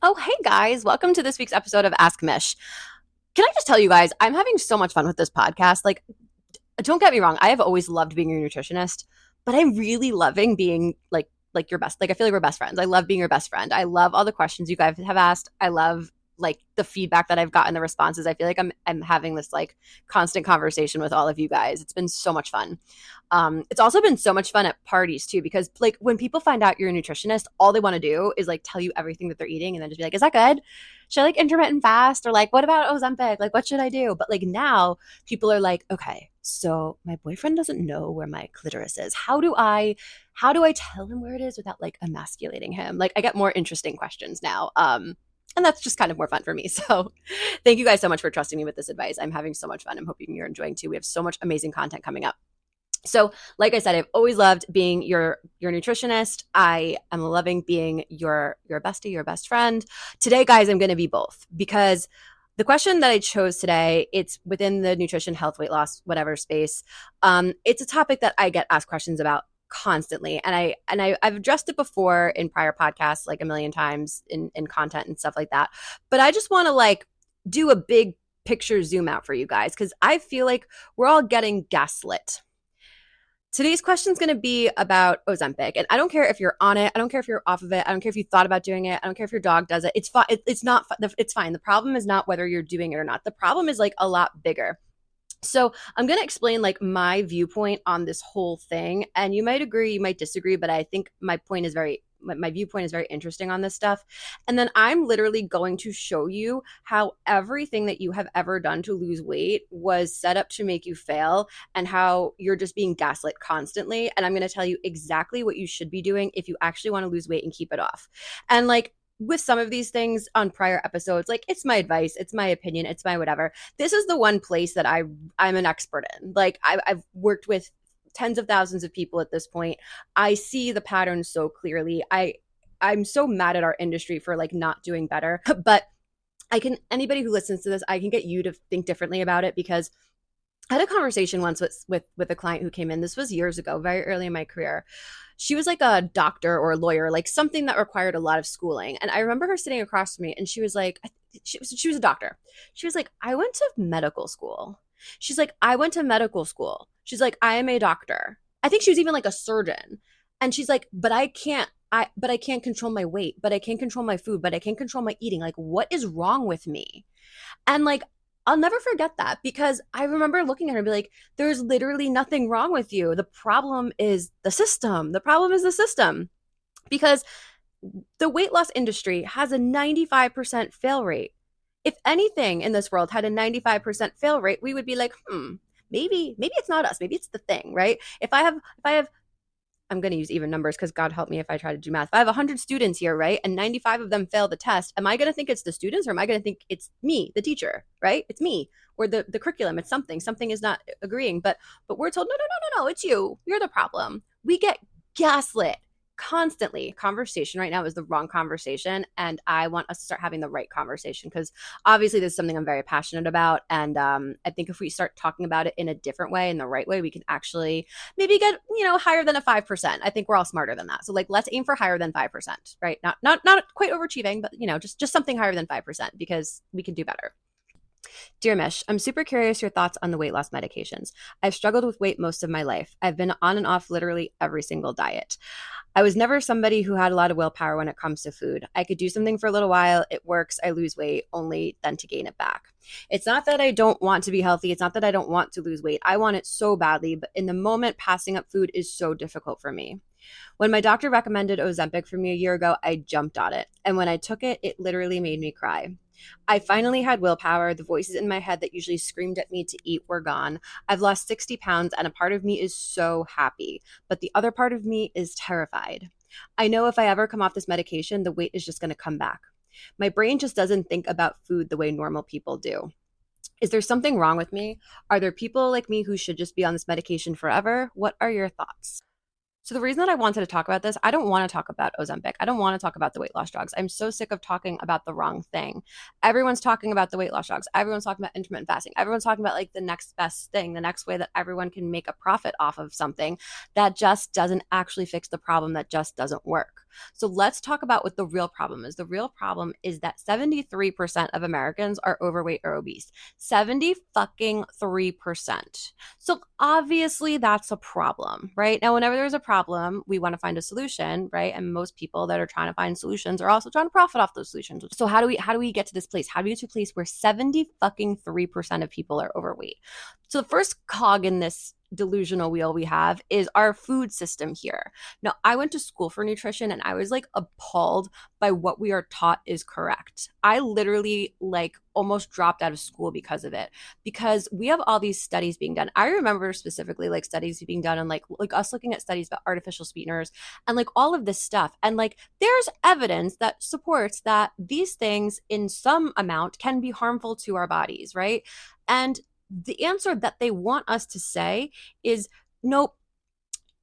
Oh, hey guys, welcome to this week's episode of Ask Mish. Can I just tell you guys, I'm having so much fun with this podcast. Like, don't get me wrong, I have always loved being your nutritionist, but I'm really loving being like your best. Like, I feel like we're best friends. I love being your best friend. I love all the questions you guys have asked. I love like the feedback that I've gotten, the responses. I feel like I'm having this like constant conversation with all of you guys. It's been so much fun. It's also been so much fun at parties too, because like when people find out you're a nutritionist, all they want to do is like tell you everything that they're eating and then just be like, is that good? Should I like intermittent fast? Or like, what about Ozempic? Like, what should I do? But like now people are like, okay, so my boyfriend doesn't know where my clitoris is. How do I tell him where it is without like emasculating him? Like I get more interesting questions now. And that's just kind of more fun for me. So thank you guys so much for trusting me with this advice. I'm having so much fun. I'm hoping you're enjoying too. We have so much amazing content coming up. So, like I said, I've always loved being your nutritionist. I am loving being your bestie, your best friend. Today, guys, I'm going to be both because the question that I chose today, it's within the nutrition, health, weight loss, whatever space. It's a topic that I get asked questions about constantly, and I've addressed it before in prior podcasts like a million times in content and stuff like that. But I just want to like do a big picture zoom out for you guys because I feel like we're all getting gaslit. Today's question is going to be about Ozempic, and I don't care if you're on it. I don't care if you're off of it. I don't care if you thought about doing it. I don't care if your dog does it. It's fine. It's not. It's fine. The problem is not whether you're doing it or not. The problem is like a lot bigger. So I'm going to explain like my viewpoint on this whole thing, and you might agree, you might disagree, but I think my viewpoint is very interesting on this stuff. And then I'm literally going to show you how everything that you have ever done to lose weight was set up to make you fail and how you're just being gaslit constantly. And I'm going to tell you exactly what you should be doing if you actually want to lose weight and keep it off. And like with some of these things on prior episodes, like it's my advice, it's my opinion, it's my whatever. This is the one place that I'm an expert in. Like I've worked with tens of thousands of people at this point. I see the patterns so clearly. I'm so mad at our industry for like not doing better. But anybody who listens to this, I can get you to think differently about it because I had a conversation once with a client who came in. This was years ago, very early in my career. She was like a doctor or a lawyer, like something that required a lot of schooling. And I remember her sitting across from me and she was like, she was a doctor. She was like, I went to medical school. She's like, I went to medical school. She's like, I am a doctor. I think she was even like a surgeon. And she's like, but I can't control my weight, but I can't control my food, but I can't control my eating. Like, what is wrong with me? And like, I'll never forget that because I remember looking at her and be like, there's literally nothing wrong with you. The problem is the system. The problem is the system. Because the weight loss industry has a 95% fail rate. If anything in this world had a 95% fail rate, we would be like, maybe it's not us. Maybe it's the thing, right? If I have, I'm going to use even numbers because God help me if I try to do math. If I have 100 students here, right, and 95 of them fail the test, am I going to think it's the students or am I going to think it's me, the teacher, right? It's me or the curriculum. It's something is not agreeing. But we're told, no, it's you. You're the problem. We get gaslit constantly. Conversation right now is the wrong conversation, and I want us to start having the right conversation because obviously this is something I'm very passionate about, and I think if we start talking about it in a different way, in the right way, we can actually maybe get higher than a 5%. I think we're all smarter than that, so like let's aim for higher than 5%, right? Not quite overachieving, but just something higher than 5% because we can do better. Dear Mish, I'm super curious your thoughts on the weight loss medications. I've struggled with weight most of my life. I've been on and off literally every single diet. I was never somebody who had a lot of willpower when it comes to food. I could do something for a little while, it works, I lose weight, only then to gain it back. It's not that I don't want to be healthy. It's not that I don't want to lose weight. I want it so badly, but in the moment, passing up food is so difficult for me. When my doctor recommended Ozempic for me a year ago, I jumped on it. And when I took it, it literally made me cry. I finally had willpower. The voices in my head that usually screamed at me to eat were gone. I've lost 60 pounds and a part of me is so happy, but the other part of me is terrified. I know if I ever come off this medication, the weight is just going to come back. My brain just doesn't think about food the way normal people do. Is there something wrong with me? Are there people like me who should just be on this medication forever? What are your thoughts? So the reason that I wanted to talk about this, I don't want to talk about Ozempic. I don't want to talk about the weight loss drugs. I'm so sick of talking about the wrong thing. Everyone's talking about the weight loss drugs. Everyone's talking about intermittent fasting. Everyone's talking about like the next best thing, the next way that everyone can make a profit off of something that just doesn't actually fix the problem, that just doesn't work. So let's talk about what the real problem is. The real problem is that 73% of Americans are overweight or obese. 70 fucking 3%. So obviously that's a problem, right? Now, whenever there's a problem, we want to find a solution, right? And most people that are trying to find solutions are also trying to profit off those solutions. So how do we get to this place? How do we get to a place where 70 fucking 3% of people are overweight? So the first cog in this delusional wheel we have is our food system here. Now, I went to school for nutrition and I was like appalled by what we are taught is correct. I literally like almost dropped out of school because of it, because we have all these studies being done. I remember specifically like studies being done and like us looking at studies about artificial sweeteners and like all of this stuff. And like there's evidence that supports that these things in some amount can be harmful to our bodies, right? And the answer that they want us to say is nope.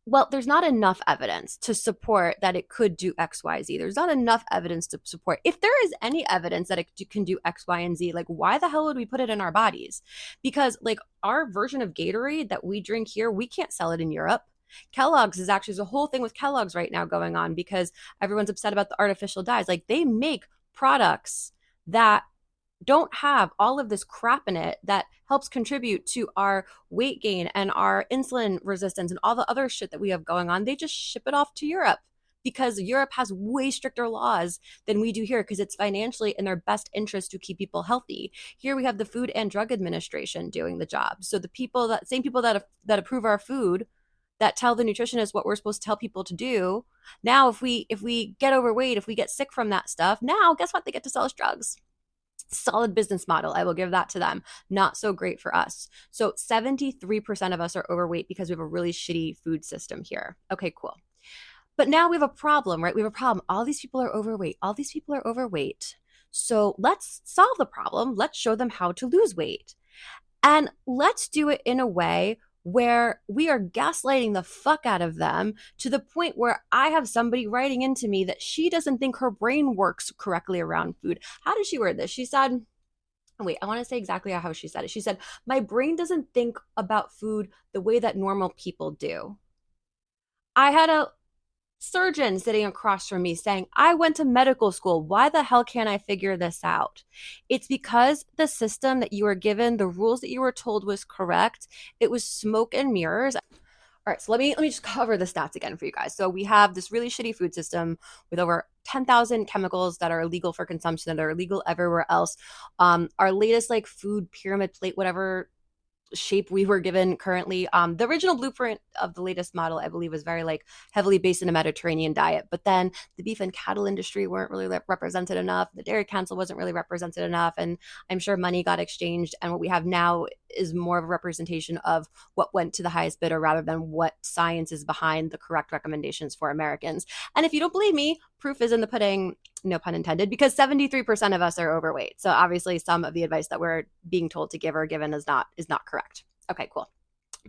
Well, there's not enough evidence to support that it could do X, Y, Z. There's not enough evidence to support. If there is any evidence that it can do X, Y, and Z, like why the hell would we put it in our bodies? Because like our version of Gatorade that we drink here, we can't sell it in Europe. Kellogg's is actually, there's a whole thing with Kellogg's right now going on because everyone's upset about the artificial dyes. Like they make products that don't have all of this crap in it that helps contribute to our weight gain and our insulin resistance and all the other shit that we have going on. They just ship it off to Europe because Europe has way stricter laws than we do here because it's financially in their best interest to keep people healthy. Here we have the Food and Drug Administration doing the job. So the same people that approve our food, that tell the nutritionist what we're supposed to tell people to do. Now, if we get overweight, if we get sick from that stuff, now guess what? They get to sell us drugs. Solid business model. I will give that to them. Not so great for us. So 73% of us are overweight because we have a really shitty food system here. Okay, cool. But now we have a problem, right? We have a problem. All these people are overweight. All these people are overweight. So let's solve the problem. Let's show them how to lose weight. And let's do it in a way where we are gaslighting the fuck out of them to the point where I have somebody writing into me that she doesn't think her brain works correctly around food. How did she word this? She said, wait, I want to say exactly how she said it. She said, my brain doesn't think about food the way that normal people do. I had a surgeon sitting across from me saying, I went to medical school. Why the hell can't I figure this out? It's because the system that you were given, the rules that you were told was correct. It was smoke and mirrors. All right, so let me just cover the stats again for you guys. So we have this really shitty food system with over 10,000 chemicals that are illegal for consumption, that are illegal everywhere else. Our latest like food pyramid plate, whatever shape we were given currently. The original blueprint of the latest model, I believe, was very like heavily based in a Mediterranean diet. But then the beef and cattle industry weren't really represented enough. The Dairy Council wasn't really represented enough. And I'm sure money got exchanged. And what we have now is more of a representation of what went to the highest bidder rather than what science is behind the correct recommendations for Americans. And if you don't believe me, proof is in the pudding, no pun intended, because 73% of us are overweight. So obviously some of the advice that we're being told to give or given is not correct. Okay, cool.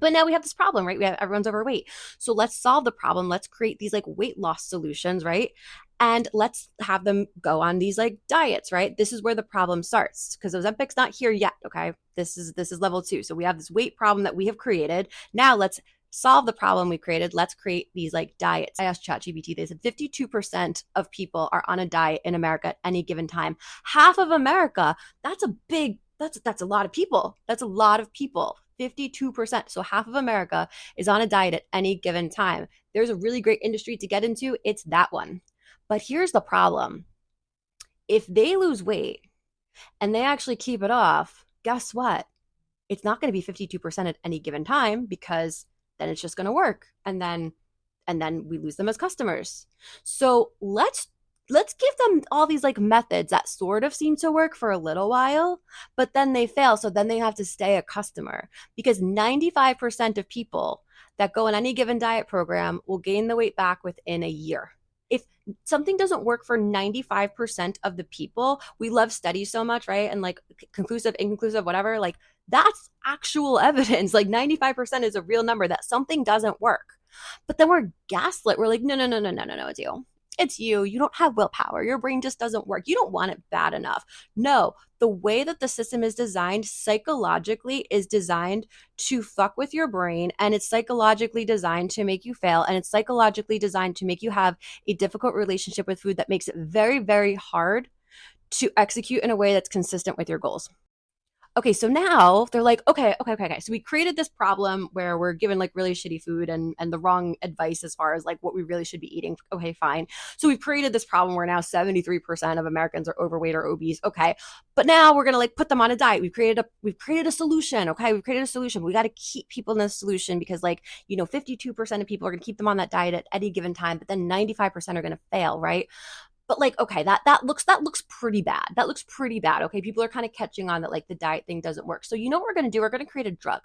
But now we have this problem, right? Everyone's overweight. So let's solve the problem. Let's create these like weight loss solutions, right? And let's have them go on these like diets, right? This is where the problem starts because Ozempic's not here yet, okay? This is level 2. So we have this weight problem that we have created. Now let's solve the problem we created. Let's create these like diets. I asked ChatGPT, they said 52% of people are on a diet in America at any given time. Half of America, that's a lot of people. That's a lot of people. 52%. So half of America is on a diet at any given time. There's a really great industry to get into. It's that one. But here's the problem. If they lose weight and they actually keep it off, guess what? It's not going to be 52% at any given time because then it's just going to work. And then we lose them as customers. So let's give them all these like methods that sort of seem to work for a little while, but then they fail. So then they have to stay a customer because 95% of people that go on any given diet program will gain the weight back within a year. If something doesn't work for 95% of the people, we love studies so much, right? And like conclusive, inconclusive, whatever, like that's actual evidence. Like 95% is a real number that something doesn't work. But then we're gaslit. We're like, no, Adele. it's you. You don't have willpower. Your brain just doesn't work. You don't want it bad enough. No, the way that the system is designed psychologically is designed to fuck with your brain, and it's psychologically designed to make you fail, and it's psychologically designed to make you have a difficult relationship with food that makes it very, very hard to execute in a way that's consistent with your goals. Okay, so now they're like, okay. So we created this problem where we're given like really shitty food and the wrong advice as far as like what we really should be eating. Okay, fine. So we've created this problem where now 73% of Americans are overweight or obese. Okay. But now we're gonna like put them on a diet. We've created a solution. Okay, we've created a solution. We got to keep people in this solution because 52% of people are gonna keep them on that diet at any given time, but then 95% are gonna fail, right? But like, okay, that looks pretty bad. That looks pretty bad. Okay, people are kind of catching on that like the diet thing doesn't work. So you know what we're gonna do? We're gonna create a drug,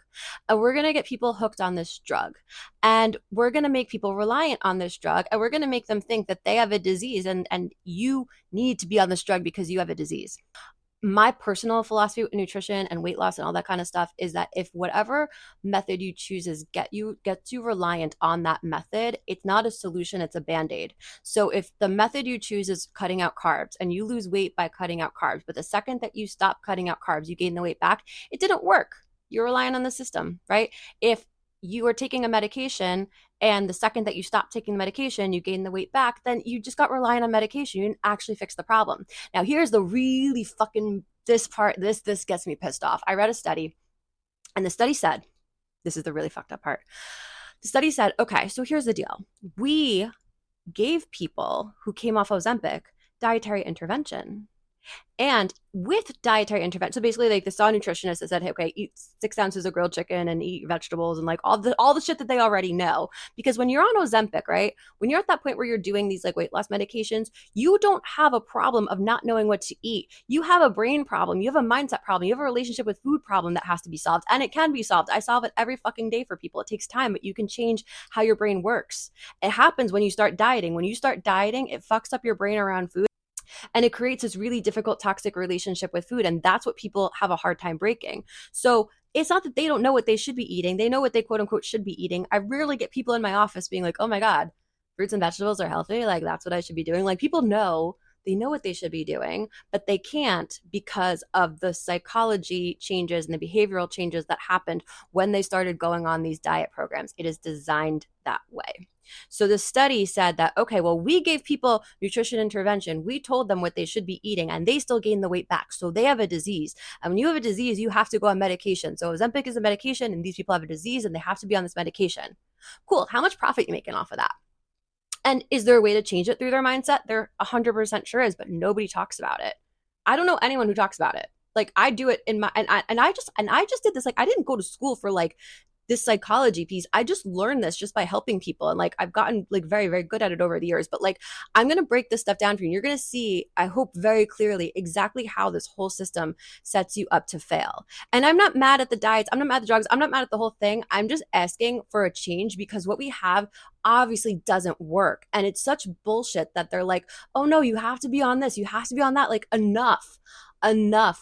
and we're gonna get people hooked on this drug, and we're gonna make people reliant on this drug, and we're gonna make them think that they have a disease, and you need to be on this drug because you have a disease. My personal philosophy with nutrition and weight loss and all that kind of stuff is that if whatever method you choose gets you reliant on that method, it's not a solution, it's a band-aid. So if the method you choose is cutting out carbs and you lose weight by cutting out carbs, but the second that you stop cutting out carbs, you gain the weight back, it didn't work. You're relying on the system, right? If you are taking a medication and the second that you stop taking the medication, you gain the weight back, then you just got reliant on medication. You didn't actually fix the problem. Now, here's the really fucking, this gets me pissed off. I read a study, and the study said, this is the really fucked up part. The study said, okay, so here's the deal. We gave people who came off Ozempic dietary intervention. And with dietary intervention, so basically like they saw a nutritionist that said, hey, okay, eat 6 ounces of grilled chicken and eat vegetables and like all the shit that they already know. Because when you're on Ozempic, right, when you're at that point where you're doing these like weight loss medications, you don't have a problem of not knowing what to eat. You have a brain problem. You have a mindset problem. You have a relationship with food problem that has to be solved. And it can be solved. I solve it every fucking day for people. It takes time, but you can change how your brain works. It happens when you start dieting. When you start dieting, it fucks up your brain around food. And it creates this really difficult toxic relationship with food. And that's what people have a hard time breaking. So it's not that they don't know what they should be eating. They know what they quote unquote should be eating. I rarely get people in my office being like, oh my God, fruits and vegetables are healthy. Like that's what I should be doing. Like people know, they know what they should be doing, but they can't because of the psychology changes and the behavioral changes that happened when they started going on these diet programs. It is designed that way. So the study said that, okay, well, we gave people nutrition intervention. We told them what they should be eating and they still gain the weight back. So they have a disease. And when you have a disease, you have to go on medication. So Ozempic is a medication and these people have a disease and they have to be on this medication. Cool. How much profit are you making off of that? And is there a way to change it through their mindset? There 100% sure is, but nobody talks about it. I don't know anyone who talks about it. Like I do it in my, and I just did this. Like I didn't go to school for like this psychology piece. I just learned this just by helping people. And like, I've gotten like very, very good at it over the years, but like, I'm going to break this stuff down for you. You're going to see, I hope very clearly exactly how this whole system sets you up to fail. And I'm not mad at the diets. I'm not mad at the drugs. I'm not mad at the whole thing. I'm just asking for a change because what we have obviously doesn't work. And it's such bullshit that they're like, oh no, you have to be on this. You have to be on that. Like enough.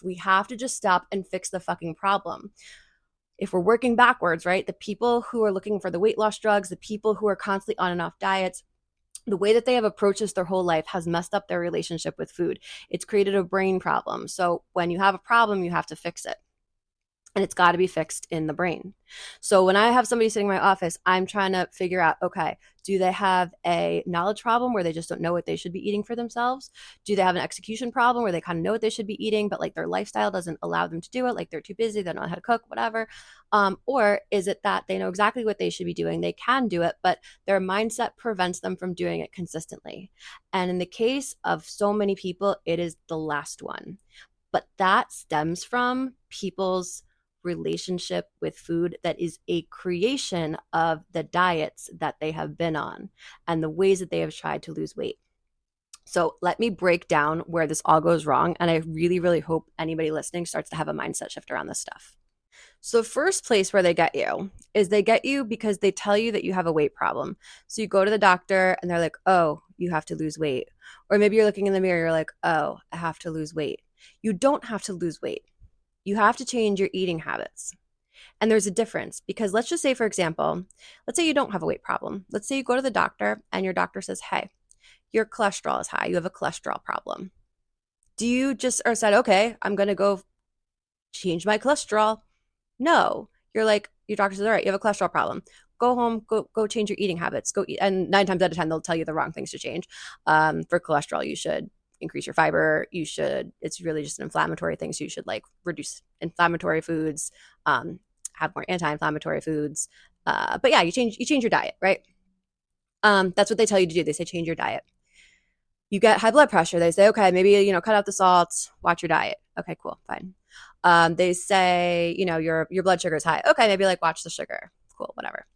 We have to just stop and fix the fucking problem. If we're working backwards, right, the people who are looking for the weight loss drugs, the people who are constantly on and off diets, the way that they have approached this their whole life has messed up their relationship with food. It's created a brain problem. So when you have a problem, you have to fix it. And it's got to be fixed in the brain. So when I have somebody sitting in my office, I'm trying to figure out, okay, do they have a knowledge problem where they just don't know what they should be eating for themselves? Do they have an execution problem where they kind of know what they should be eating, but like their lifestyle doesn't allow them to do it? Like they're too busy, they don't know how to cook, whatever. Or is it that they know exactly what they should be doing? They can do it, but their mindset prevents them from doing it consistently. And in the case of so many people, it is the last one. But that stems from people's relationship with food that is a creation of the diets that they have been on and the ways that they have tried to lose weight. So let me break down where this all goes wrong. And I really, really hope anybody listening starts to have a mindset shift around this stuff. So the first place where they get you is they get you because they tell you that you have a weight problem. So you go to the doctor and they're like, oh, you have to lose weight. Or maybe you're looking in the mirror, you're like, oh, I have to lose weight. You don't have to lose weight. You have to change your eating habits. And there's a difference because let's just say, for example, let's say you don't have a weight problem. Let's say you go to the doctor and your doctor says, hey, your cholesterol is high. You have a cholesterol problem. Do you just or said, okay, I'm going to go change my cholesterol? No. You're like, your doctor says, all right, you have a cholesterol problem. Go home, go change your eating habits. Go eat. And 9 times out of 10, they'll tell you the wrong things to change. For cholesterol, you should increase your fiber. It's really just an inflammatory thing. So you should like reduce inflammatory foods, have more anti-inflammatory foods. But yeah, you change your diet, right? That's what they tell you to do. They say change your diet. You get high blood pressure. They say, okay, maybe, cut out the salt, watch your diet. Okay, cool, fine. They say, your blood sugar is high. Okay, maybe like watch the sugar. Cool, whatever.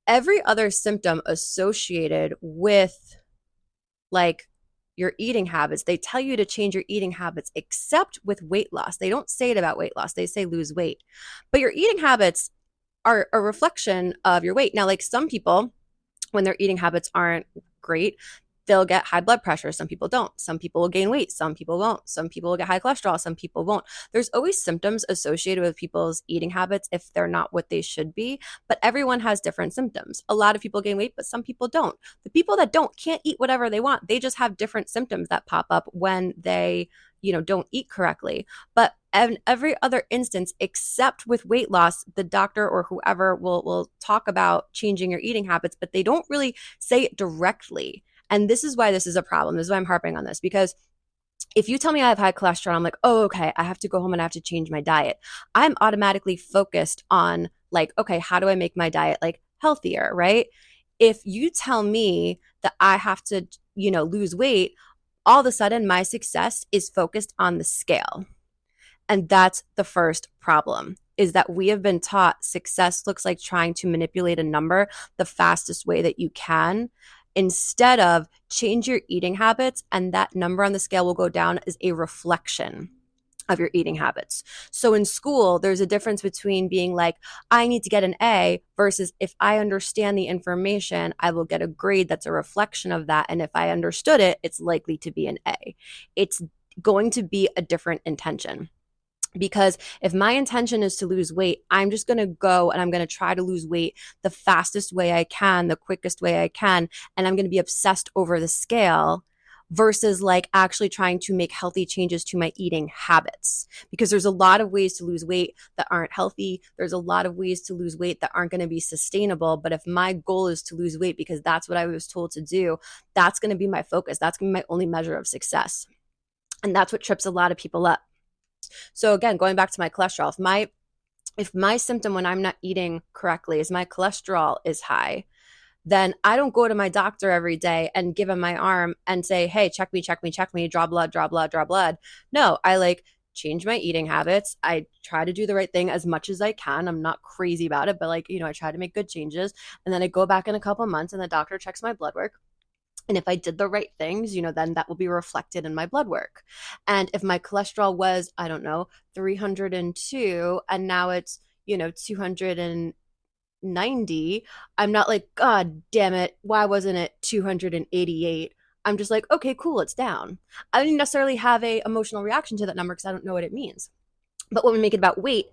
Every other symptom associated with like your eating habits, they tell you to change your eating habits, except with weight loss. They don't say it about weight loss. They say lose weight. But your eating habits are a reflection of your weight. Now, like some people, when their eating habits aren't great, they'll get high blood pressure. Some people don't. Some people will gain weight. Some people won't. Some people will get high cholesterol. Some people won't. There's always symptoms associated with people's eating habits if they're not what they should be, but everyone has different symptoms. A lot of people gain weight, but some people don't. The people that don't can't eat whatever they want. They just have different symptoms that pop up when they don't eat correctly. But in every other instance, except with weight loss, the doctor or whoever will talk about changing your eating habits, but they don't really say it directly. And this is why this is a problem. This is why I'm harping on this, because if you tell me I have high cholesterol, I'm like, oh, okay, I have to go home and I have to change my diet. I'm automatically focused on like, okay, how do I make my diet like healthier, right? If you tell me that I have to, lose weight, all of a sudden my success is focused on the scale. And that's the first problem, is that we have been taught success looks like trying to manipulate a number the fastest way that you can, instead of change your eating habits, and that number on the scale will go down as a reflection of your eating habits. So in school, there's a difference between being like, I need to get an A, versus if I understand the information, I will get a grade that's a reflection of that. And if I understood it, it's likely to be an A. It's going to be a different intention. Because if my intention is to lose weight, I'm just going to go and I'm going to try to lose weight the fastest way I can, the quickest way I can. And I'm going to be obsessed over the scale versus like actually trying to make healthy changes to my eating habits. Because there's a lot of ways to lose weight that aren't healthy. There's a lot of ways to lose weight that aren't going to be sustainable. But if my goal is to lose weight because that's what I was told to do, that's going to be my focus. That's going to be my only measure of success. And that's what trips a lot of people up. So again, going back to my cholesterol, if my symptom when I'm not eating correctly is my cholesterol is high, then I don't go to my doctor every day and give him my arm and say, hey, check me, draw blood. No, I like change my eating habits. I try to do the right thing as much as I can. I'm not crazy about it, but like, I try to make good changes. And then I go back in a couple of months and the doctor checks my blood work. And if I did the right things, then that will be reflected in my blood work. And if my cholesterol was, 302 and now it's, 290, I'm not like, God damn it, why wasn't it 288? I'm just like, okay, cool, it's down. I didn't necessarily have a emotional reaction to that number because I don't know what it means. But when we make it about weight,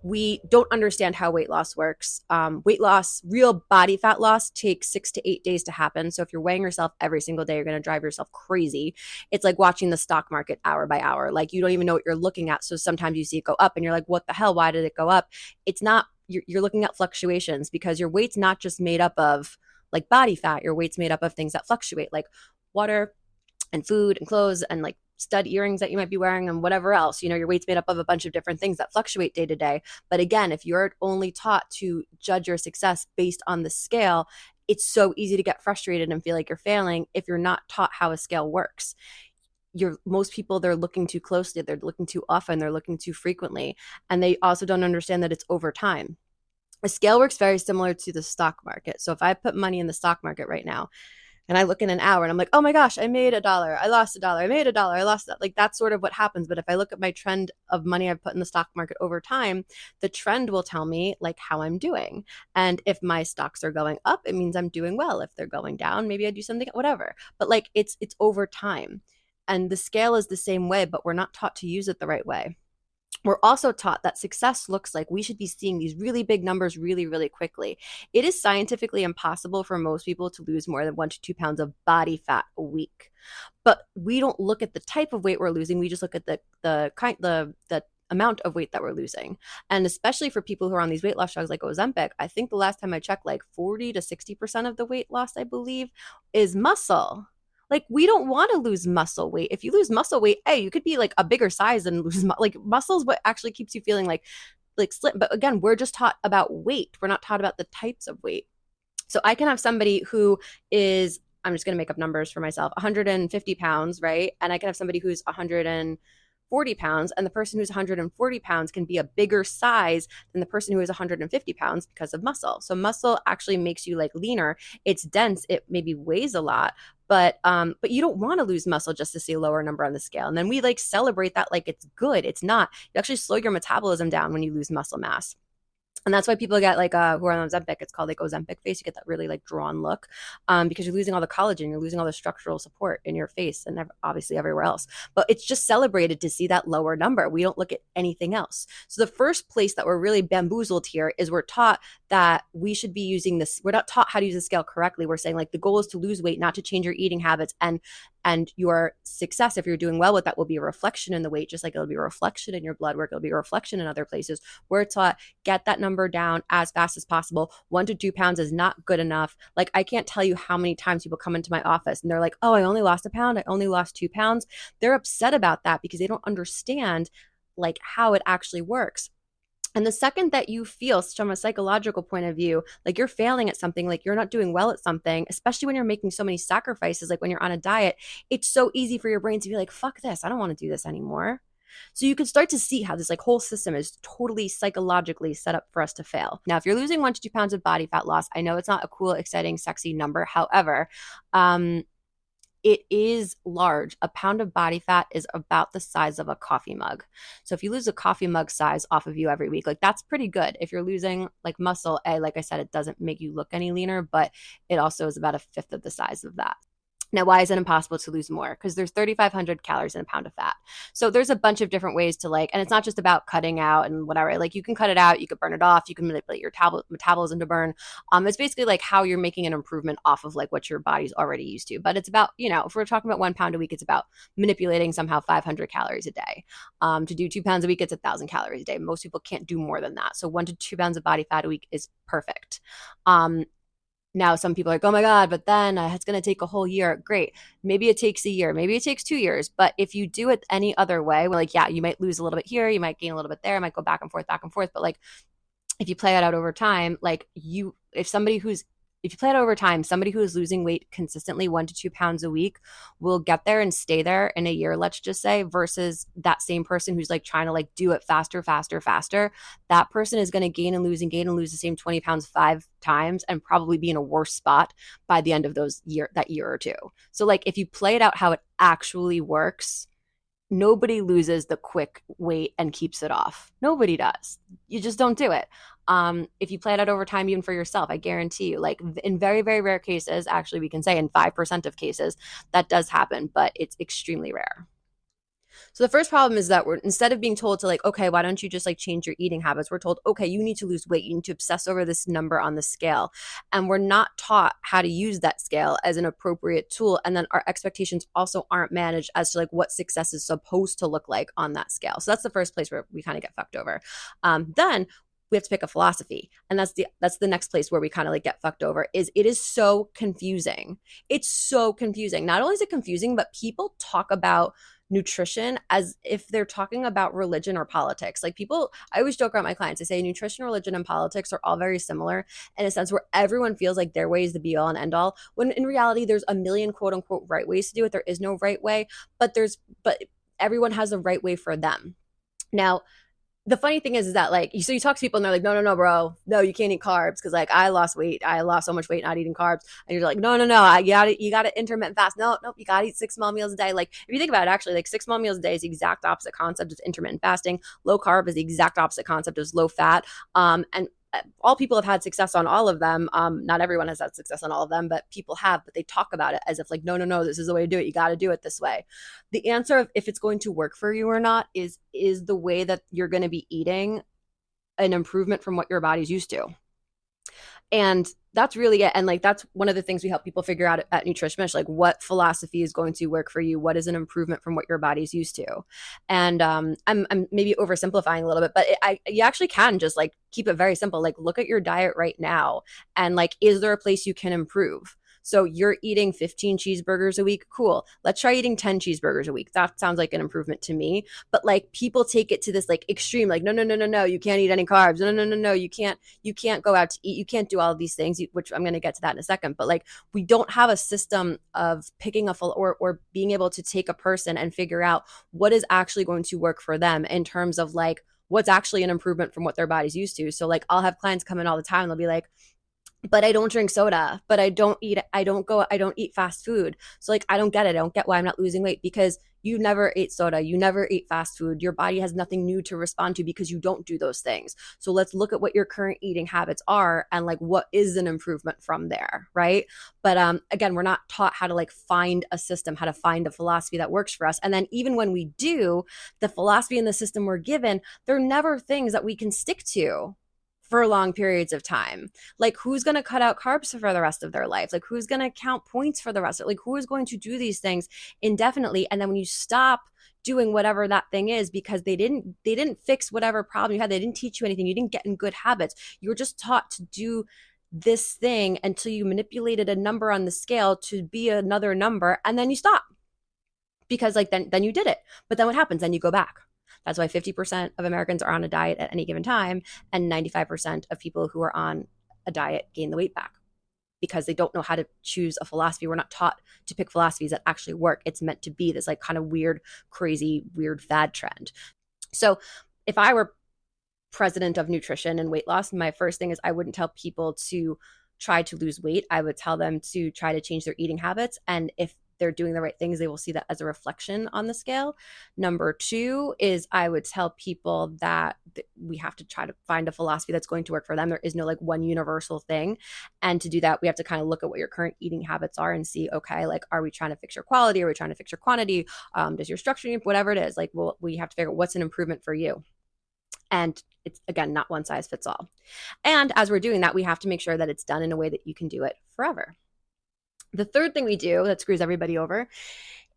we don't understand how weight loss works. Weight loss, real body fat loss, takes 6 to 8 days to happen. So if you're weighing yourself every single day, you're going to drive yourself crazy. It's like watching the stock market hour by hour. Like you don't even know what you're looking at. So sometimes you see it go up and you're like, what the hell? Why did it go up? It's not, you're looking at fluctuations because your weight's not just made up of like body fat. Your weight's made up of things that fluctuate like water and food and clothes and like stud earrings that you might be wearing and whatever else. Your weight's made up of a bunch of different things that fluctuate day to day. But again, if you're only taught to judge your success based on the scale, it's so easy to get frustrated and feel like you're failing if you're not taught how a scale works. Most people, they're looking too closely, they're looking too often, they're looking too frequently, and they also don't understand that it's over time. A scale works very similar to the stock market. So if I put money in the stock market right now, and I look in an hour and I'm like, oh my gosh, I made $1. I lost $1. I made $1. I lost that. Like that's sort of what happens. But if I look at my trend of money I've put in the stock market over time, the trend will tell me like how I'm doing. And if my stocks are going up, it means I'm doing well. If they're going down, maybe I do something, whatever. But like it's over time. And the scale is the same way, but we're not taught to use it the right way. we're also taught that success looks like we should be seeing these really big numbers really, really quickly. It is scientifically impossible for most people to lose more than 1 to 2 pounds of body fat a week. But we don't look at the type of weight we're losing. We just look at the amount of weight that we're losing. And especially for people who are on these weight loss drugs like Ozempic, I think the last time I checked, like 40 to 60% of the weight loss, I believe, is muscle. Like, we don't want to lose muscle weight. If you lose muscle weight, hey, you could be like a bigger size and lose like muscle is what actually keeps you feeling like slim. But again, we're just taught about weight. We're not taught about the types of weight. So I can have somebody who is, I'm just going to make up numbers for myself, 150 pounds, right? And I can have somebody who's 140 pounds, and the person who's 140 pounds can be a bigger size than the person who is 150 pounds because of muscle. So muscle actually makes you like leaner. It's dense. It maybe weighs a lot, but you don't want to lose muscle just to see a lower number on the scale. And then we like celebrate that like it's good. It's not. You actually slow your metabolism down when you lose muscle mass. And that's why people get like who are on Ozempic, it's called like Ozempic face. You get that really like drawn look because you're losing all the collagen, you're losing all the structural support in your face and obviously everywhere else. But it's just celebrated to see that lower number. We don't look at anything else. So the first place that we're really bamboozled here is we're taught that we should be using this. We're not taught how to use the scale correctly. We're saying like the goal is to lose weight, not to change your eating habits. And your success, if you're doing well with that, will be a reflection in the weight, just like it'll be a reflection in your blood work. It'll be a reflection in other places. We're taught get that number down as fast as possible. 1 to 2 pounds is not good enough. Like, I can't tell you how many times people come into my office and they're like, oh, I only lost a pound. I only lost 2 pounds. They're upset about that because they don't understand like how it actually works. And the second that you feel from a psychological point of view, like you're failing at something, like you're not doing well at something, especially when you're making so many sacrifices, like when you're on a diet, it's so easy for your brain to be like, fuck this, I don't want to do this anymore. So you can start to see how this like whole system is totally psychologically set up for us to fail. Now, if you're losing 1 to 2 pounds of body fat loss, I know it's not a cool, exciting, sexy number. However, it is large. A pound of body fat is about the size of a coffee mug. So if you lose a coffee mug size off of you every week, like that's pretty good. If you're losing like muscle, like I said, it doesn't make you look any leaner, but it also is about a fifth of the size of that. Now, why is it impossible to lose more? Because there's 3,500 calories in a pound of fat. So there's a bunch of different ways to like, and it's not just about cutting out and whatever. Like you can cut it out, you could burn it off, you can manipulate your metabolism to burn. It's basically like how you're making an improvement off of like what your body's already used to. But it's about, if we're talking about 1 pound a week, it's about manipulating somehow 500 calories a day. To do 2 pounds a week, it's 1,000 calories a day. Most people can't do more than that. So 1 to 2 pounds of body fat a week is perfect. Now, some people are like, oh my God, but then it's going to take a whole year. Great. Maybe it takes a year. Maybe it takes 2 years. But if you do it any other way, we're like, yeah, you might lose a little bit here. You might gain a little bit there. It might go back and forth, back and forth. But like, if you play it out over time, like if you play it over time, somebody who is losing weight consistently 1 to 2 pounds a week will get there and stay there in a year, let's just say, versus that same person who's like trying to like do it faster. That person is going to gain and lose the same 20 pounds 5 times and probably be in a worse spot by the end of that year or two. So like if you play it out how it actually works, nobody loses the quick weight and keeps it off. Nobody does. You just don't do it. If you play it out over time, even for yourself, I guarantee you, like in very, very rare cases, actually we can say in 5% of cases, that does happen, but it's extremely rare. So the first problem is that we're, instead of being told to like, okay, why don't you just like change your eating habits? We're told, okay, you need to lose weight. You need to obsess over this number on the scale. And we're not taught how to use that scale as an appropriate tool. And then our expectations also aren't managed as to like what success is supposed to look like on that scale. So that's the first place where we kind of get fucked over. Then we have to pick a philosophy. And that's the next place where we kind of like get fucked over. It is so confusing. It's so confusing. Not only is it confusing, but people talk about nutrition as if they're talking about religion or politics. Like people, I always joke around my clients, I say nutrition, religion, and politics are all very similar in a sense where everyone feels like their way is the be all and end all, when in reality, there's a million quote unquote right ways to do it. There is no right way, but everyone has a right way for them. Now, the funny thing is that like, so you talk to people and they're like, no, bro, no, you can't eat carbs. Cause like I lost so much weight not eating carbs. And you're like, no, you got to intermittent fast. No, you got to eat 6 small meals a day. Like if you think about it, actually like 6 small meals a day is the exact opposite concept of intermittent fasting. Low carb is the exact opposite concept of low fat. And all people have had success on all of them. Not everyone has had success on all of them, but people have, but they talk about it as if like, no, this is the way to do it. You got to do it this way. The answer of if it's going to work for you or not is the way that you're going to be eating an improvement from what your body's used to. And that's really it. And like, that's one of the things we help people figure out at Nutrition Mish, like what philosophy is going to work for you. What is an improvement from what your body's used to? And I'm maybe oversimplifying a little bit, but you actually can just like keep it very simple. Like look at your diet right now. And like, is there a place you can improve? So you're eating 15 cheeseburgers a week. Cool. Let's try eating 10 cheeseburgers a week. That sounds like an improvement to me. But like people take it to this like extreme, like, no, you can't eat any carbs. No, you can't go out to eat. You can't do all of these things, which I'm going to get to that in a second. But like, we don't have a system of picking or being able to take a person and figure out what is actually going to work for them in terms of like, what's actually an improvement from what their body's used to. So like, I'll have clients come in all the time. And they'll be like, but I don't drink soda, but I don't eat fast food. So like, I don't get it. I don't get why I'm not losing weight, because you never ate soda. You never ate fast food. Your body has nothing new to respond to because you don't do those things. So let's look at what your current eating habits are and like, what is an improvement from there. Right. But again, we're not taught how to like find a system, how to find a philosophy that works for us. And then even when we do, the philosophy and the system we're given, they're never things that we can stick to for long periods of time. Like, who's going to cut out carbs for the rest of their life? Like, who's going to count points for the rest of it? Like, who is going to do these things indefinitely? And then when you stop doing whatever that thing is, because they didn't fix whatever problem you had, they didn't teach you anything, you didn't get in good habits, you were just taught to do this thing until you manipulated a number on the scale to be another number, and then you stop because like then you did it. But then what happens? Then you go back. That's why 50% of Americans are on a diet at any given time, and 95% of people who are on a diet gain the weight back because they don't know how to choose a philosophy. We're not taught to pick philosophies that actually work. It's meant to be this like kind of weird, crazy, weird fad trend. So if I were president of nutrition and weight loss, my first thing is I wouldn't tell people to try to lose weight. I would tell them to try to change their eating habits. And if they're doing the right things, they will see that as a reflection on the scale. Number two is I would tell people that we have to try to find a philosophy that's going to work for them. There is no like one universal thing. And to do that, we have to kind of look at what your current eating habits are and see, okay, like, are we trying to fix your quality? Are we trying to fix your quantity? Does your structure, whatever it is, like, well, we have to figure out what's an improvement for you. And it's, again, not one size fits all. And as we're doing that, we have to make sure that it's done in a way that you can do it forever. The third thing we do that screws everybody over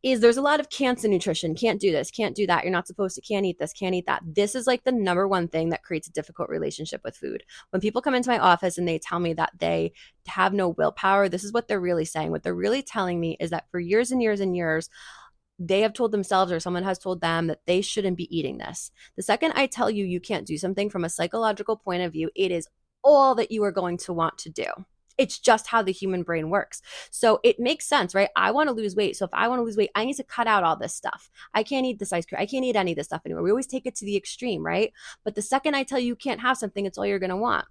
is there's a lot of can'ts in nutrition. Can't do this, can't do that. You're not supposed to, can't eat this, can't eat that. This is like the number one thing that creates a difficult relationship with food. When people come into my office and they tell me that they have no willpower, this is what they're really saying. What they're really telling me is that for years and years and years, they have told themselves or someone has told them that they shouldn't be eating this. The second I tell you you can't do something from a psychological point of view, it is all that you are going to want to do. It's just how the human brain works. So it makes sense, right? I want to lose weight. So if I want to lose weight, I need to cut out all this stuff. I can't eat this ice cream. I can't eat any of this stuff anymore. We always take it to the extreme, right? But the second I tell you you can't have something, it's all you're going to want.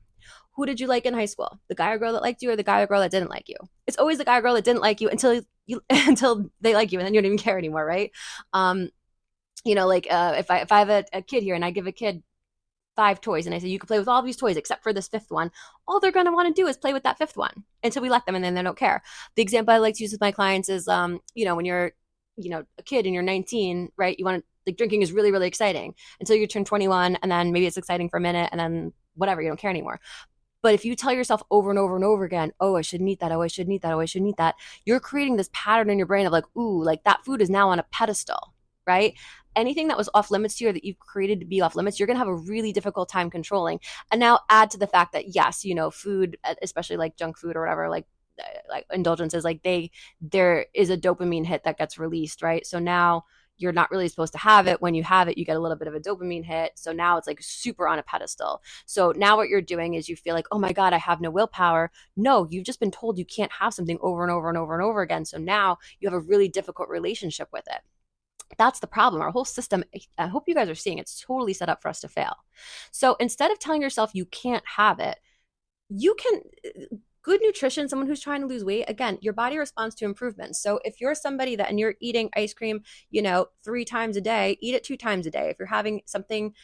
Who did you like in high school? The guy or girl that liked you, or the guy or girl that didn't like you? It's always the guy or girl that didn't like you until they like you, and then you don't even care anymore, right? If I have a kid here and I give a kid 5 toys and I say, you can play with all these toys except for this 5th one, all they're going to want to do is play with that 5th one until we let them, and then they don't care. The example I like to use with my clients is, when you're, a kid and you're 19, right? You want to, like, drinking is really, really exciting until you turn 21, and then maybe it's exciting for a minute, and then whatever, you don't care anymore. But if you tell yourself over and over and over again, oh, I shouldn't eat that, oh, I shouldn't eat that, oh, I shouldn't eat that, you're creating this pattern in your brain of like, ooh, like that food is now on a pedestal, right? Anything that was off limits to you or that you've created to be off limits, you're going to have a really difficult time controlling. And now add to the fact that, yes, food, especially like junk food or whatever, like indulgences, like there is a dopamine hit that gets released, right? So now you're not really supposed to have it. When you have it, you get a little bit of a dopamine hit. So now it's like super on a pedestal. So now what you're doing is you feel like, oh my God, I have no willpower. No, you've just been told you can't have something over and over and over and over again. So now you have a really difficult relationship with it. That's the problem. Our whole system, I hope you guys are seeing, it's totally set up for us to fail. So instead of telling yourself you can't have it, you can, good nutrition, someone who's trying to lose weight, again, your body responds to improvements. So if you're somebody that, and you're eating ice cream, 3 times a day, eat it 2 times a day. If you're having something,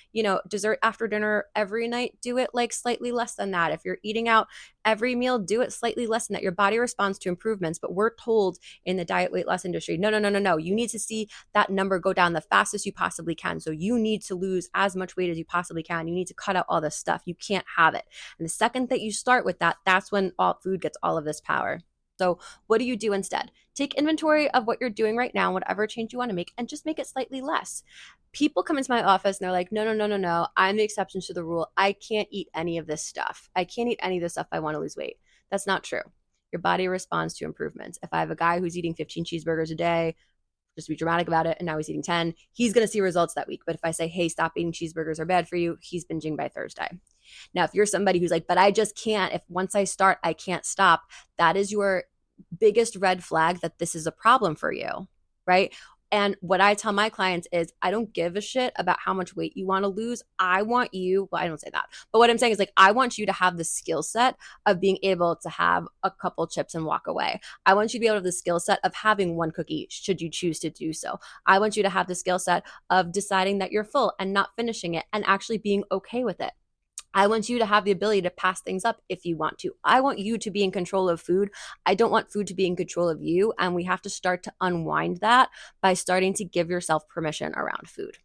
dessert after dinner every night, do it like slightly less than that. If you're eating out every meal, do it slightly less than that. Your body responds to improvements, but we're told in the diet weight loss industry, no, no, no, no, no. You need to see that number go down the fastest you possibly can. So you need to lose as much weight as you possibly can. You need to cut out all this stuff. You can't have it. And the second that you start with that, that's when all food gets all of this power. So what do you do instead? Take inventory of what you're doing right now, whatever change you want to make, and just make it slightly less. People come into my office and they're like, no, no, no, no, no. I'm the exception to the rule. I can't eat any of this stuff. I can't eat any of this stuff if I want to lose weight. That's not true. Your body responds to improvements. If I have a guy who's eating 15 cheeseburgers a day, just to be dramatic about it, and now he's eating 10, he's going to see results that week. But if I say, hey, stop eating cheeseburgers, are bad for you, he's binging by Thursday. Now, if you're somebody who's like, but I just can't, if once I start, I can't stop, that is your biggest red flag that this is a problem for you, right? And what I tell my clients is, I don't give a shit about how much weight you want to lose. I want you, well, I don't say that, but what I'm saying is like, I want you to have the skill set of being able to have a couple chips and walk away. I want you to be able to have the skill set of having one cookie should you choose to do so. I want you to have the skill set of deciding that you're full and not finishing it and actually being okay with it. I want you to have the ability to pass things up if you want to. I want you to be in control of food. I don't want food to be in control of you. And we have to start to unwind that by starting to give yourself permission around food.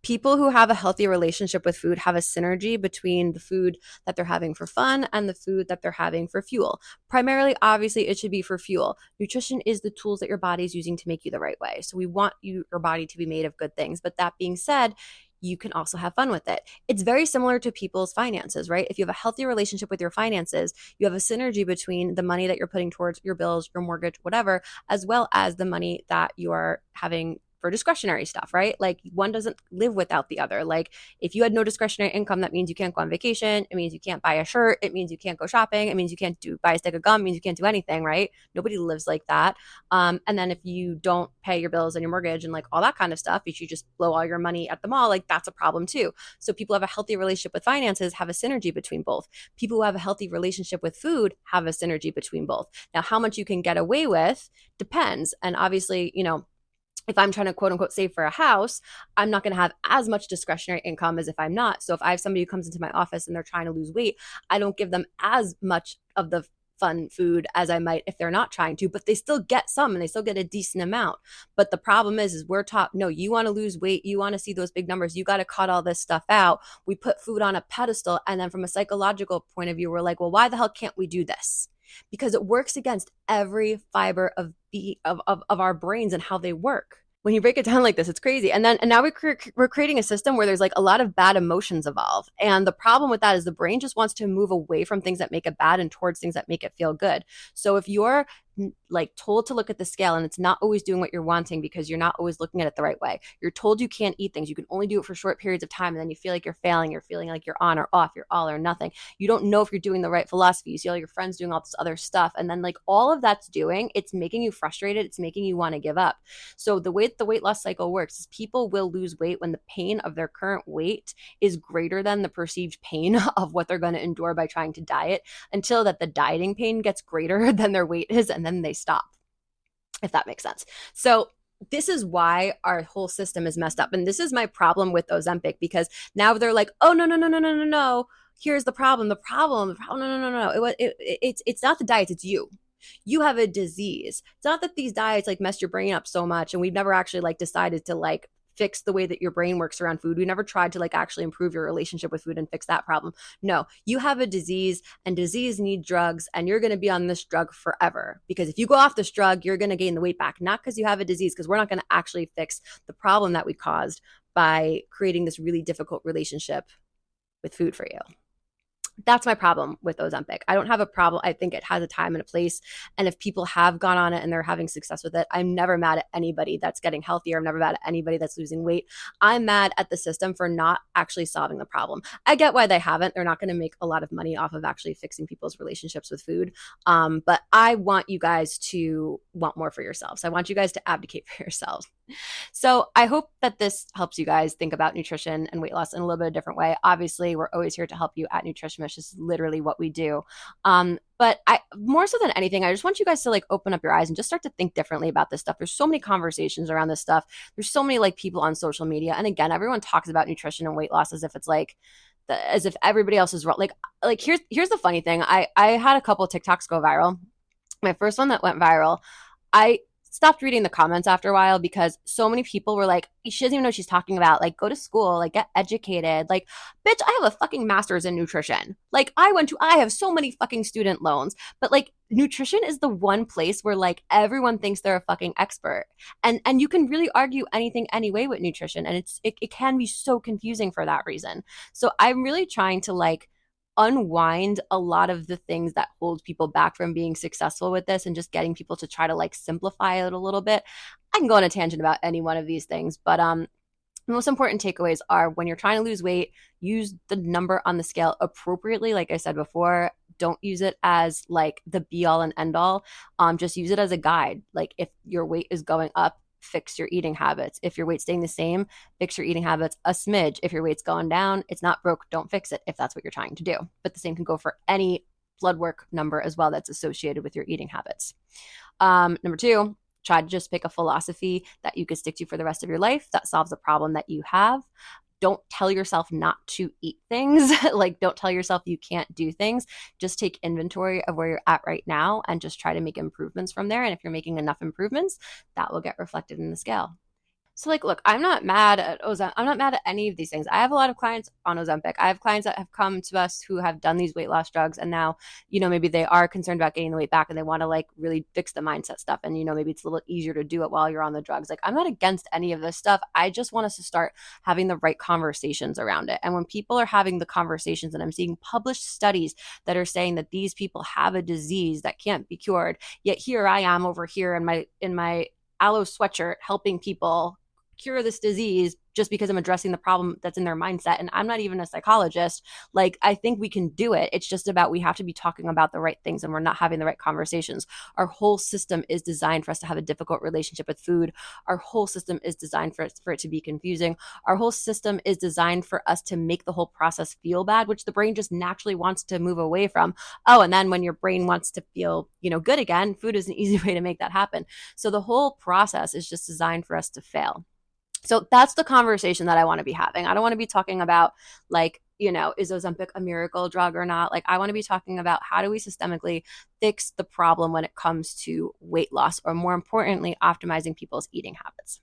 People who have a healthy relationship with food have a synergy between the food that they're having for fun and the food that they're having for fuel. Primarily, obviously, it should be for fuel. Nutrition is the tools that your body is using to make you the right way. So we want your body to be made of good things. But that being said, you can also have fun with it. It's very similar to people's finances, right? If you have a healthy relationship with your finances, you have a synergy between the money that you're putting towards your bills, your mortgage, whatever, as well as the money that you are having for discretionary stuff, right? Like one doesn't live without the other. Like if you had no discretionary income, that means you can't go on vacation. It means you can't buy a shirt. It means you can't go shopping. It means you can't buy a stick of gum. It means you can't do anything, right? Nobody lives like that. And then if you don't pay your bills and your mortgage and like all that kind of stuff, if you just blow all your money at the mall, like that's a problem too. So people who have a healthy relationship with finances have a synergy between both. People who have a healthy relationship with food have a synergy between both. Now, how much you can get away with depends. And obviously, if I'm trying to quote unquote save for a house, I'm not going to have as much discretionary income as if I'm not. So if I have somebody who comes into my office and they're trying to lose weight, I don't give them as much of the fun food as I might if they're not trying to, but they still get some and they still get a decent amount. But the problem is we're taught, no, you want to lose weight, you want to see those big numbers, you got to cut all this stuff out. We put food on a pedestal. And then from a psychological point of view, we're like, well, why the hell can't we do this? Because it works against every fiber of our brains and how they work. When you break it down like this, it's crazy. And now we're creating a system where there's like a lot of bad emotions involved. And the problem with that is the brain just wants to move away from things that make it bad and towards things that make it feel good. So if you're like told to look at the scale and it's not always doing what you're wanting because you're not always looking at it the right way. You're told you can't eat things. You can only do it for short periods of time. And then you feel like you're failing. You're feeling like you're on or off. You're all or nothing. You don't know if you're doing the right philosophy. You see all your friends doing all this other stuff. And then like all of that's doing, it's making you frustrated. It's making you want to give up. So the way the weight loss cycle works is people will lose weight when the pain of their current weight is greater than the perceived pain of what they're going to endure by trying to diet, until that the dieting pain gets greater than their weight is. And then they stop, if that makes sense. So this is why our whole system is messed up. And this is my problem with Ozempic, because now they're like, oh, no. Here's the problem. No. It's not the diet. It's you. You have a disease. It's not that these diets like mess your brain up so much. And we've never actually like decided to like fix the way that your brain works around food. We never tried to like actually improve your relationship with food and fix that problem. No, you have a disease and disease need drugs, and you're going to be on this drug forever, because if you go off this drug, you're going to gain the weight back, not because you have a disease, because we're not going to actually fix the problem that we caused by creating this really difficult relationship with food for you. That's my problem with Ozempic. I don't have a problem. I think it has a time and a place. And if people have gone on it and they're having success with it, I'm never mad at anybody that's getting healthier. I'm never mad at anybody that's losing weight. I'm mad at the system for not actually solving the problem. I get why they haven't. They're not going to make a lot of money off of actually fixing people's relationships with food. But I want you guys to want more for yourselves. I want you guys to advocate for yourselves. So I hope that this helps you guys think about nutrition and weight loss in a little bit of a different way. Obviously, we're always here to help you at Nutrition Mish. This is literally what we do. But I more so than anything, I just want you guys to like open up your eyes and just start to think differently about this stuff. There's so many conversations around this stuff. There's so many like people on social media. And again, everyone talks about nutrition and weight loss as if it's like as if everybody else is wrong. Like here's the funny thing. I had a couple of TikToks go viral. My first one that went viral, I stopped reading the comments after a while because so many people were like, she doesn't even know what she's talking about. Like, go to school, like, get educated. Like, bitch, I have a fucking master's in nutrition. Like, I have so many fucking student loans. But like, nutrition is the one place where like everyone thinks they're a fucking expert. And you can really argue anything anyway with nutrition. And it can be so confusing for that reason. So I'm really trying to like unwind a lot of the things that hold people back from being successful with this and just getting people to try to like simplify it a little bit. I can go on a tangent about any one of these things, but the most important takeaways are when you're trying to lose weight, use the number on the scale appropriately. Like I said before, don't use it as like the be all and end all. Just use it as a guide. Like if your weight is going up, fix your eating habits. If your weight's staying the same, fix your eating habits a smidge. If your weight's going down, it's not broke, don't fix it if that's what you're trying to do. But the same can go for any blood work number as well that's associated with your eating habits. Number two, try to just pick a philosophy that you could stick to for the rest of your life that solves a problem that you have. Don't tell yourself not to eat things. Like, don't tell yourself you can't do things. Just take inventory of where you're at right now and just try to make improvements from there. And if you're making enough improvements, that will get reflected in the scale. So like, look, I'm not mad at Ozempic. I'm not mad at any of these things. I have a lot of clients on Ozempic. I have clients that have come to us who have done these weight loss drugs and now, maybe they are concerned about getting the weight back and they want to like really fix the mindset stuff. And, maybe it's a little easier to do it while you're on the drugs. Like, I'm not against any of this stuff. I just want us to start having the right conversations around it. And when people are having the conversations and I'm seeing published studies that are saying that these people have a disease that can't be cured, yet here I am over here in my aloe sweatshirt helping people cure this disease just because I'm addressing the problem that's in their mindset. And I'm not even a psychologist. Like, I think we can do it. It's just about we have to be talking about the right things and we're not having the right conversations. Our whole system is designed for us to have a difficult relationship with food. Our whole system is designed for it to be confusing. Our whole system is designed for us to make the whole process feel bad, which the brain just naturally wants to move away from. Oh, and then when your brain wants to feel, good again, food is an easy way to make that happen. So the whole process is just designed for us to fail. So that's the conversation that I want to be having. I don't want to be talking about like, is Ozempic a miracle drug or not? Like, I want to be talking about how do we systemically fix the problem when it comes to weight loss, or more importantly, optimizing people's eating habits.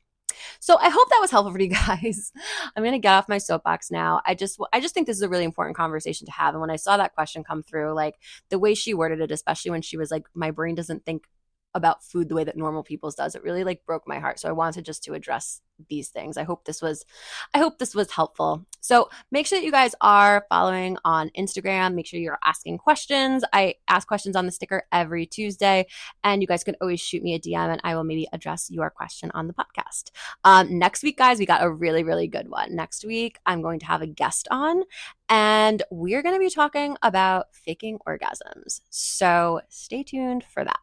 So I hope that was helpful for you guys. I'm going to get off my soapbox now. I just think this is a really important conversation to have. And when I saw that question come through, like the way she worded it, especially when she was like, my brain doesn't think about food the way that normal people's does, it really like broke my heart. So I wanted just to address these things. I hope this was helpful. So make sure that you guys are following on Instagram. Make sure you're asking questions. I ask questions on the sticker every Tuesday, and you guys can always shoot me a DM and I will maybe address your question on the podcast. Next week, guys, we got a really, really good one. Next week, I'm going to have a guest on and we're going to be talking about faking orgasms. So stay tuned for that.